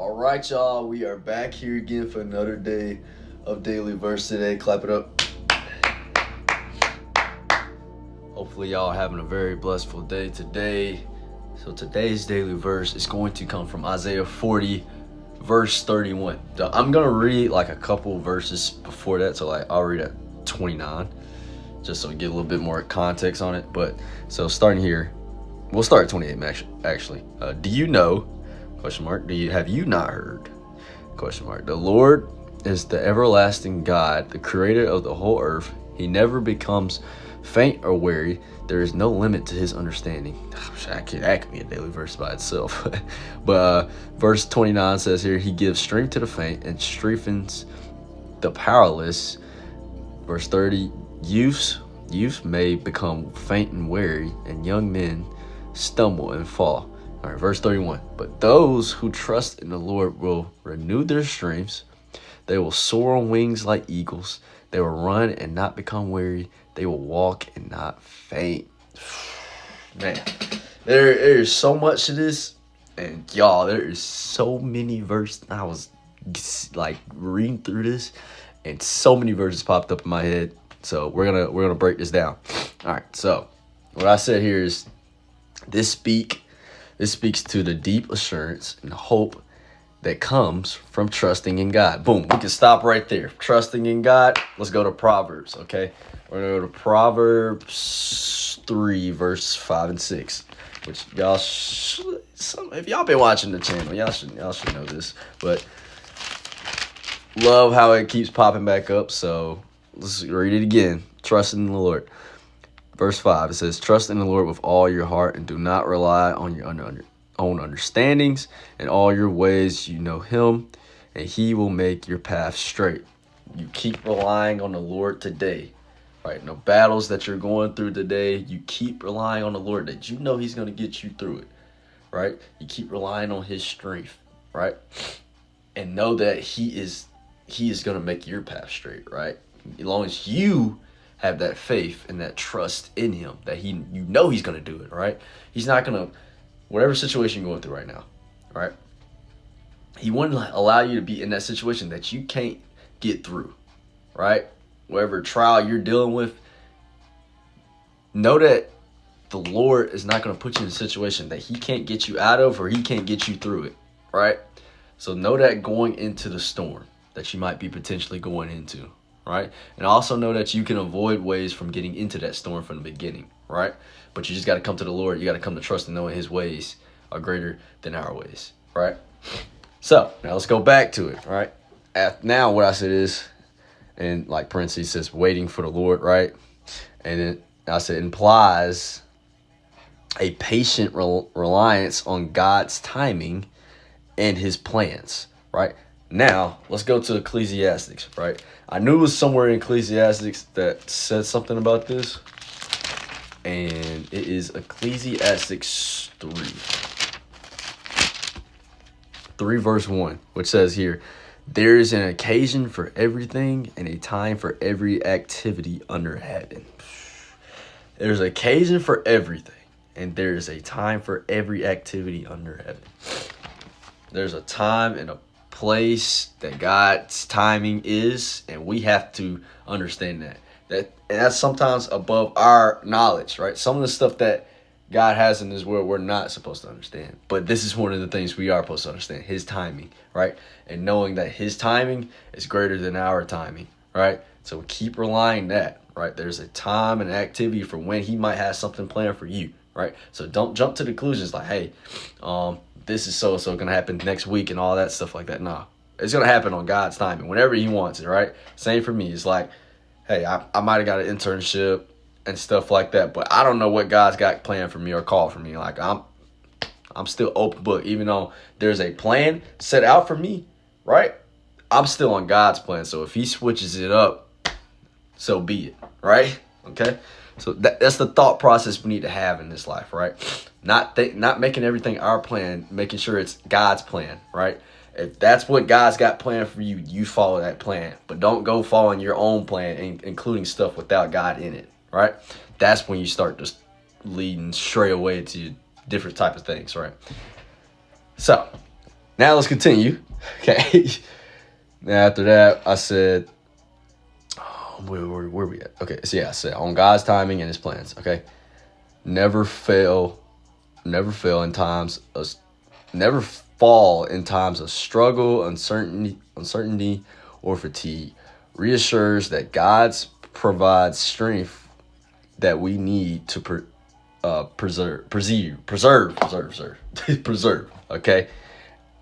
All right, y'all. We are back here again for another day of Daily Verse today. Clap it up. Hopefully, y'all are having a very blissful day today. So today's daily verse is going to come from Isaiah 40, verse 31. I'm going to read like a couple verses before that. So like I'll read at 29, just so we get a little bit more context on it. But so starting here, we'll start at 28 actually. Do you know? Question mark. Have you not heard? Question mark. The Lord is the everlasting God, the creator of the whole earth. He never becomes faint or weary. There is no limit to his understanding. That could be a daily verse by itself. But verse 29 says here, he gives strength to the faint and strengthens the powerless. Verse 30, youth may become faint and weary, and young men stumble and fall. All right, verse 31. But those who trust in the Lord will renew their strengths. They will soar on wings like eagles. They will run and not become weary. They will walk and not faint. Man, there is so much to this. And y'all, there is so many verses. I was like reading through this, and so many verses popped up in my head. So we're gonna break this down. All right, so what I said here is this speaks to the deep assurance and hope that comes from trusting in God. Boom, we can stop right there. Trusting in God. Let's go to Proverbs, okay? We're going to go to Proverbs 3, verse 5 and 6, which y'all if y'all been watching the channel, y'all should know this, but love how it keeps popping back up, so let's read it again. Trust in the Lord. Verse 5, it says, trust in the Lord with all your heart and do not rely on your own understandings. In all your ways you know him, and he will make your path straight. You keep relying on the Lord today, right? No battles that you're going through today, you keep relying on the Lord that you know he's going to get you through it, right? You keep relying on his strength, right? And know that he is going to make your path straight, right? As long as you have that faith and that trust in him, that you know he's going to do it, right? He's not going to, whatever situation you're going through right now, right? He wouldn't allow you to be in that situation that you can't get through, right? Whatever trial you're dealing with, know that the Lord is not going to put you in a situation that he can't get you out of, or he can't get you through it, right? So know that going into the storm that you might be potentially going into, right? And also know that you can avoid ways from getting into that storm from the beginning, right? But you just got to come to the Lord. You got to come to trust and knowing his ways are greater than our ways, right? So now let's go back to it, right? Now what I said is, and like parentheses says, waiting for the Lord, right? And then I said implies a patient reliance on God's timing and his plans, right? Now, let's go to Ecclesiastes, right? I knew it was somewhere in Ecclesiastes that said something about this. And it is Ecclesiastes 3 verse 1, which says here, there is an occasion for everything and a time for every activity under heaven. There's an occasion for everything, and there is a time for every activity under heaven. There's a time and a place that God's timing is, and we have to understand and that's sometimes above our knowledge, right? Some of the stuff that God has in this world we're not supposed to understand, but this is one of the things we are supposed to understand, his timing, right? And knowing that his timing is greater than our timing, right? So keep relying that, right? There's a time and activity for when he might have something planned for you, right? So don't jump to the conclusions like, hey, this is so going to happen next week and all that stuff like that. No, it's going to happen on God's timing, whenever he wants it, right? Same for me. It's like, hey, I might have got an internship and stuff like that, but I don't know what God's got planned for me or called for me. Like I'm still open book, even though there's a plan set out for me, right? I'm still on God's plan. So if he switches it up, so be it, right? Okay. So that's the thought process we need to have in this life, right? Not making everything our plan, making sure it's God's plan, right? If that's what God's got planned for you, you follow that plan. But don't go following your own plan, including stuff without God in it, right? That's when you start just leading straight away to different type of things, right? So Now let's continue. Okay. Now after that, I said, oh, where we at? Okay, so yeah, I said on God's timing and His plans. Okay, never fail, never fail in times of, never fall in times of struggle, uncertainty, or fatigue. Reassures that God's provides strength that we need to preserve. Okay.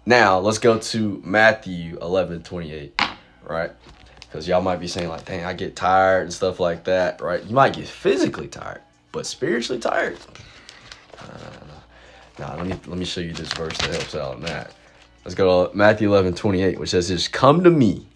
Now let's go to Matthew 11:28, right? Because y'all might be saying like, "Dang, I get tired and stuff like that," right? You might get physically tired, but spiritually tired. Now let me show you this verse that helps out on that. Let's go to Matthew 11:28, which says, "Just come to me."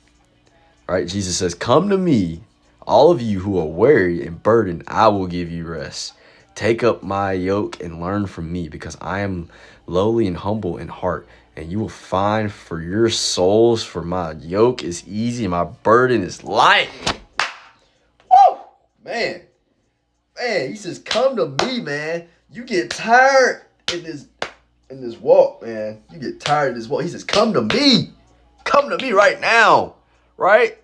Right? Jesus says, "Come to me, all of you who are weary and burdened, I will give you rest. Take up my yoke and learn from me, because I am lowly and humble in heart, and you will find for your souls, for my yoke is easy and my burden is light." Woo! Man, he says, "Come to me, man. You get tired in this walk, man. You get tired in this walk." He says, "Come to me. Come to me right now." Right?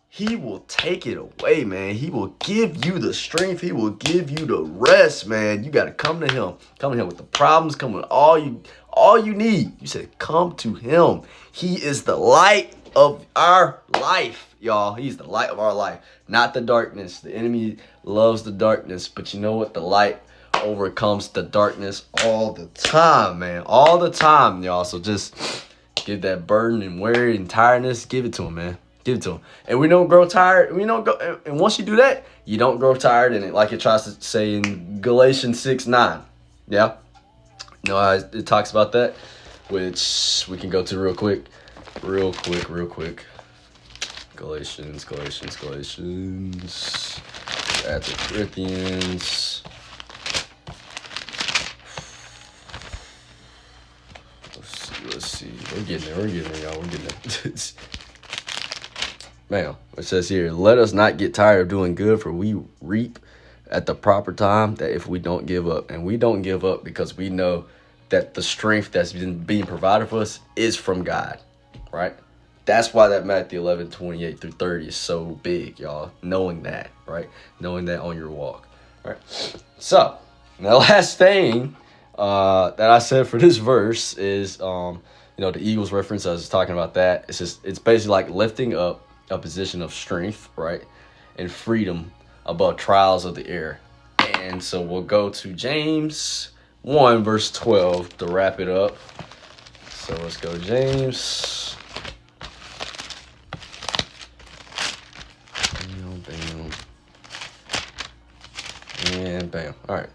He will take it away, man. He will give you the strength. He will give you the rest, man. You got to come to Him. Come to Him with the problems. Come with all you need. You said, come to Him. He is the light of our life, y'all. He's the light of our life, not the darkness. The enemy loves the darkness, but you know what? The light overcomes the darkness all the time, man. All the time, y'all. So just give that burden and worry and tiredness. Give it to Him, man. Give it to Him. And we don't grow tired. We don't go. And once you do that, you don't grow tired in it, like it tries to say in Galatians 6:9. Yeah. You know, it talks about that, which we can go to real quick. Galatians. At the Corinthians. Let's see. We're getting there, y'all. We're getting there. Man, it says here, "Let us not get tired of doing good, for we reap at the proper time, that if we don't give up." And we don't give up because we know that the strength that's been being provided for us is from God, right? That's why that Matthew 11:28 through 30 is so big, y'all. Knowing that, right? Knowing that on your walk, right? So, the last thing that I said for this verse is, the Eagles reference. I was talking about that. It's basically like lifting up a position of strength, right, and freedom above trials of the air. And so we'll go to James 1 verse 12 to wrap it up. So let's go James. Bam. And bam. All right.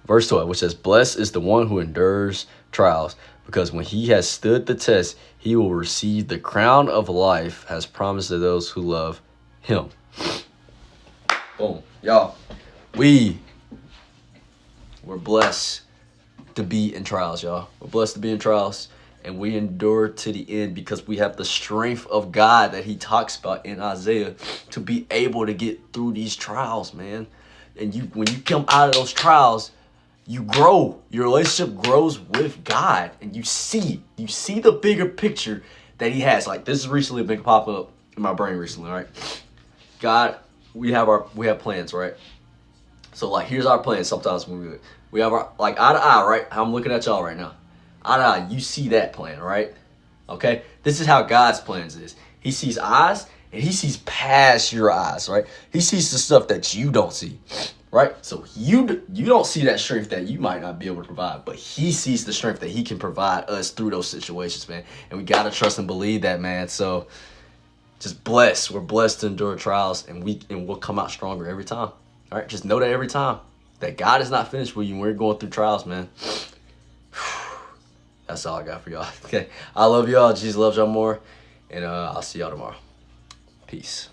Verse 12, which says, "Blessed is the one who endures trials, because when he has stood the test, he will receive the crown of life as promised to those who love Him." Boom. Y'all, we're blessed to be in trials, y'all. We're blessed to be in trials, and we endure to the end because we have the strength of God that He talks about in Isaiah to be able to get through these trials, man. And when you come out of those trials, you grow. Your relationship grows with God, and you see the bigger picture that He has. Like, this has recently been pop up in my brain recently, right? God, we have plans, right? So like, here's our plans. Sometimes when we have our, like, eye to eye, right? How I'm looking at y'all right now, eye to eye. You see that plan, right? Okay. This is how God's plans is. He sees eyes, and He sees past your eyes, right? He sees the stuff that you don't see. Right? So you don't see that strength that you might not be able to provide, but He sees the strength that He can provide us through those situations, man. And we got to trust and believe that, man. So just blessed. We're blessed to endure trials, and we'll come out stronger every time. All right? Just know that every time that God is not finished with you when we're going through trials, man. That's all I got for y'all. Okay. I love y'all. Jesus loves y'all more. And I'll see y'all tomorrow. Peace.